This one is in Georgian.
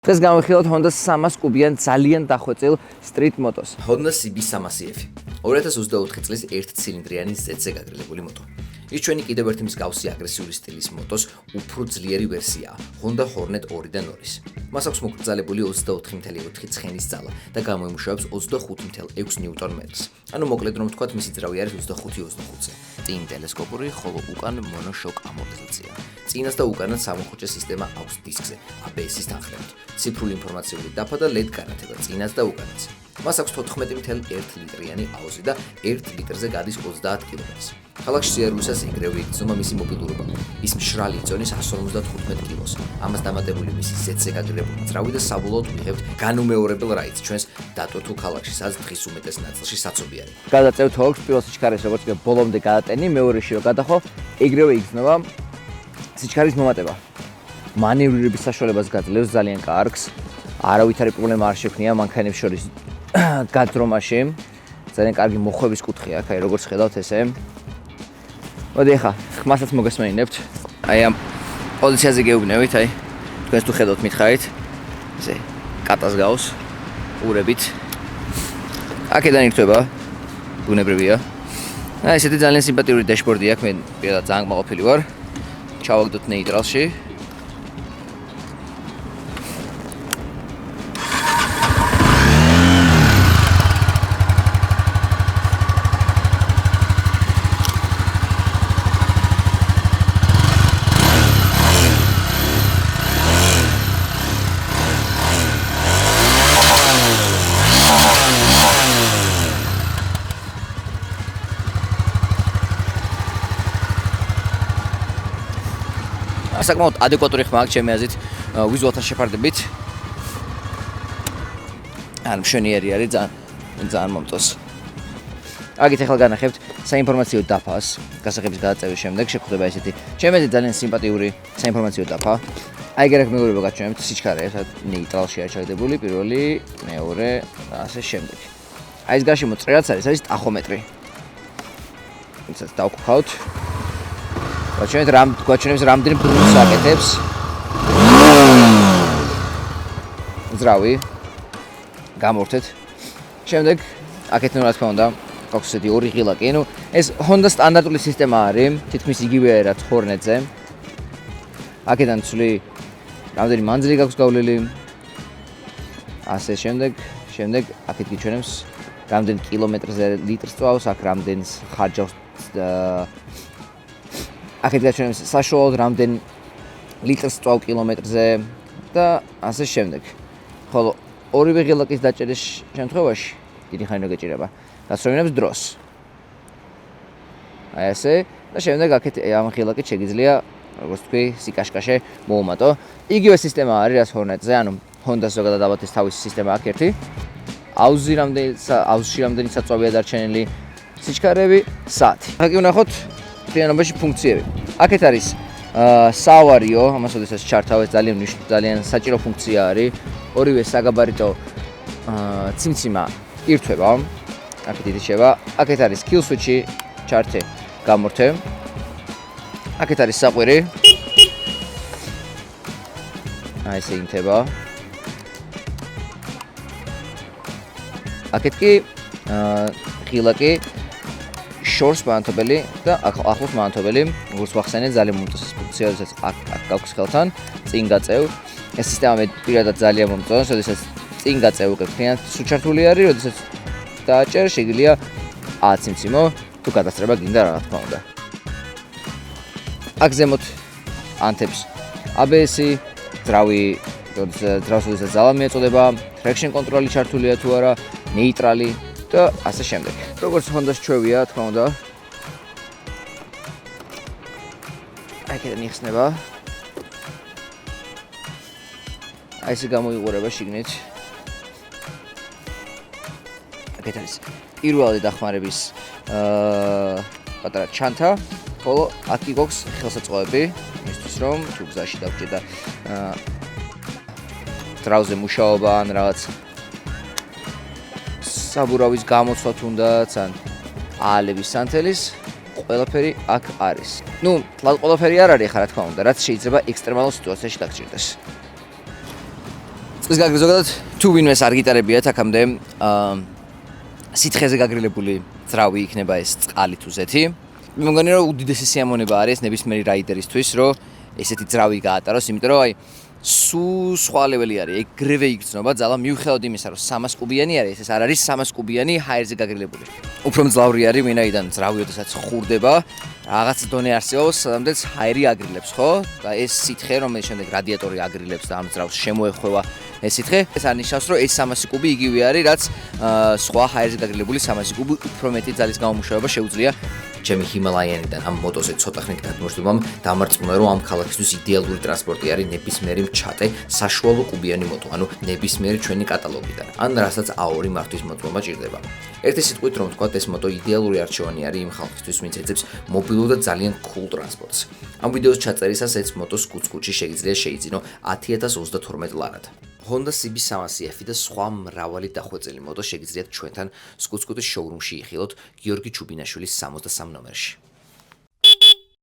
დღეს გავიხილოთ Honda 300 კუბიან ძალიან დახვეწილ street motos. Honda CB300F 2024 წლის 1 ცილინდრიანი ZZ გაგრილებული მოტო. ის ჩვენი კიდევ ერთი მსგავსი აგრესიული სტილის მოტოს უფრო ძლიერი ვერსიაა Honda Hornet 2-დან 2-ის. მას აქვს მოკრძალებული 24.4 ცხენის ძალა და გამოიმუშავებს 25.6 ნიუტონ-მეტრს. ანუ მოკლედ რომ ვთქვათ, მისი ძრავი არის 25-25-ზე. წინ ტელესკოპური, ხოლო უკან მონოშოკ ამორტიზაცია. წინას და უკანაც სამოხუჭე სისტემა აქვს დისკზე, ABS-ის თანხლებით. ციფრული ინფორმაციული დაფა და LED განათება წინას და უკანაც. მას აქვს 14.1 ლიტრიანი აუზი და 1 ლიტრზე გადის 30 კილომეტრს. ქალაქში სიარულისას იგრევე იგრძნობა მისი მობილურობა. ის მშრალი იწონის 155 კილოს. ამას დამატებული მისი ZZ გაგრილებული ძრავი და საბოლოოდ ვიღებთ განუმეორებელ რაიდს ჩვენს დატვირთულ ქალაქში, სადაც დღის უმეტეს ნაწილში საცობი არის. გადაწევთ თორქს პირველ სიჩქარეს როგორც კი ბოლომდე გადატენი, მეორეში რო გადახო, იგრევე იგრძნობა სიჩქარის მომატება. მანევრირების საშუალებას გაძლევს ძალიან კარგს. არავითარი პრობლემა არ შექმნია მანქანებს შორის გაძრომაში. ძალიან კარგი მოხვების კუთხე აქვს, აი როგორც ხედავთ ესე. მოდი ახლა ხმასაც მოგესმენინებთ. აი ამ პოზიციაზე გეუბნებით, აი თქვენს თუ ხედავთ მითხარით. ესე კატას გავს ურებით. აქედან ირთვება. ბუნებრივია. აი ესეთი ძალიან სიმპათიური დაშბორდი აქვს, მე პირადად ძალიან კმაყოფილი ვარ. ჩავაგდოთ ნეიტრალში. საკმაოდ ადეკვატური ხმა აქვს ჩემი აზრით ვიზუალთან შეფარდებით. ან მშვენიერი არის ძალიან მომწონს. აგით ახლა განახებთ საინფორმაციო დაფას გასაღების გადაწევის შემდეგ შეხვდება ესეთი ჩემი აზრით ძალიან სიმპათიური საინფორმაციო დაფა. აი გერაკ მეურვება გაჩვენებთ სიჩქარე, ნეიტრალში არის ჩაგდებული პირველი, მეორე და ასე შემდეგ. აი ეს გარშემო წრეაც არის ტახომეტრი. ისაც დავკავთ. გვაჩვენებს რამდენი ბრუნვას აკეთებს. ძრავი გამორთეთ. შემდეგ აკეთებენ რა თქმა უნდა, აქვს ესეთი ორი ღილაკი. ნუ ეს Honda სტანდარტული სისტემა არის, თითქმის იგივეა რაც Hornet-ზე. აქედან ცვლი რამდენი მანძილი გაქვს გავლილი. ასე შემდეგ აქეთ გიჩვენებს რამდენი კილომეტრზე ლიტრს წვავს, აქ რამდენს ხარჯავს აქეთ გაჩვენებს საშუალოდ რამდენ ლიტრს წვავ კილომეტრზე და ასე შემდეგ. ხოლო ორივე ღილაკის დაჭერის შემთხვევაში დიდი ხანი არ გეჭირება. გასწრებინებს დროს. აი ასე და შემდეგ აქეთ ამ ღილაკით შეგიძლია, როგორც თქვი, სიკაშკაშე მოუმატო. იგივე სისტემა არის რაც Hornet-ზე, ანუ Honda-ს ზოგადად ალბათ ეს თავისი სისტემა აქვს ერთი. აუზში რამდენი საწვავია დარჩენილი, სიჩქარები, საათი. აქ ვნახოთ ფრენობაში ფუნქციები. აქეთ არის საავარიო, ამას ოდესაც ჩართავ, ეს ძალიან საჭირო ფუნქცია არის. ორივე საგაბარიტო ციმციმა ირთვება. აქეთ იდიშება. აქეთ არის kill switch-ი, ჩართე, გამორთე. აქეთ არის საყვირი. აი ესე იმთება. აქეთ კი ღილაკი შორს მანათობელი და ახლოს მანათობელი, როგორც ვახსენეთ, ძალიან მომწონს ფუნქცია, როდესაც აქ გაქვს ხელთან, წინ გაწევ. ეს სისტემა მე პირადად ძალიან მომწონს, როდესაც წინ გაწევ უკვე ფრენად სუჩართული არის, როდესაც დააჭერ, შეგიძლია აციმციმო, თუ გადასწრება გინდა რა თქმა უნდა. აქ ზემოთ ანთებს ABS-ი, ძრავი, ძრავს როდესაც ძალა მიეწოდება, traction control-ი ჩართულია თუ არა, ნეიტრალი და ასე შემდეგ. როგორც Honda-ს ჩვევია, თქმა უნდა. აქედან იხსნება. აი ესე გამოიყურება შიგნით. აქეთ არის პირველი დახმარების პატარა ჩანთა, ხოლო აქ გქონს ხელსაწყოები, იმისთვის რომ თუ გზაში დაგჭირდა ძრავზე მუშაობა ან რაღაც საბურავის გამოცვლა თუნდაც ან აალების სანთელის ყველაფერი აქ არის. ნუ, ყველაფერი არ არის ხა რა თქმა უნდა, რაც შეიძლება ექსტრემალურ სიტუაციაში დაგჭირდეს. ეს გაგრი ზოგადად თუ ვინმეს არ გიტარებიათ აქამდე სითხეზე გაგრილებული ძრავი იქნება ეს წყალი თუ ზეთი. მე მგონი რომ უდიდესი სიამონება არის ნებისმიერი რაიდერისთვის, რომ ესეთი ძრავი გაატაროს, იმიტომ რომ აი სულ სხვა ლეველი არის, ეგრევე იგრძნობა ძალა მიუხედავად იმისა, რომ 300 კუბიანი არის, ეს არ არის 300 კუბიანი ჰაერზე გაგრილებული. უფრო მძლავრი არის, ვინაიდან ძრავი ოდესაც ხურდება, რაღაც დონე არსებობს, სადამდეც ჰაერი აგრილებს, ხო? და ეს სითხე, რომელიც შემდეგ რადიატორი აგრილებს და ამ ძრავს შემოეხვევა ეს სითხე, ეს არნიშნავს, რომ ეს 300 კუბი იგივე არის, რაც სხვა ჰაერზე გაგრილებული 300 კუბი უფრო მეტი ძალის გამომუშავება შეუძლია. ჩემი ჰიმალაიანიდან ამ მოტოზე ცოტა ხნით გადმოსვლამ დამარწმუნა, რომ ამ ქალაქისთვის იდეალური ტრანსპორტი არის ნებისმიერი მჩატე საშუალო კუბიანი მოტო, ანუ ნებისმიერი ჩვენი კატალოგიდან. ან რასაც A2 მართვის მოწმობა ჭირდება. ერთი სიტყვით რომ ვთქვათ, ეს მოტო იდეალური არჩევანი არის იმ ხალხისთვის, ვინც ეძებს მობილურ და ძალიან cool ტრანსპორტს. ამ ვიდეოს ჩაწერისას ეს მოტო სკუც-სკუჩი შეიძლება შეიძინო 10032 ლარად. Honda CB300F და სხვა მრავალი დახვეწილი მოდო შეგიძლიათ ჩვენთან სკუც-სკუტის შოურუმში იხილოთ გიორგი ჩუბინაშვილის 63 ნომერში.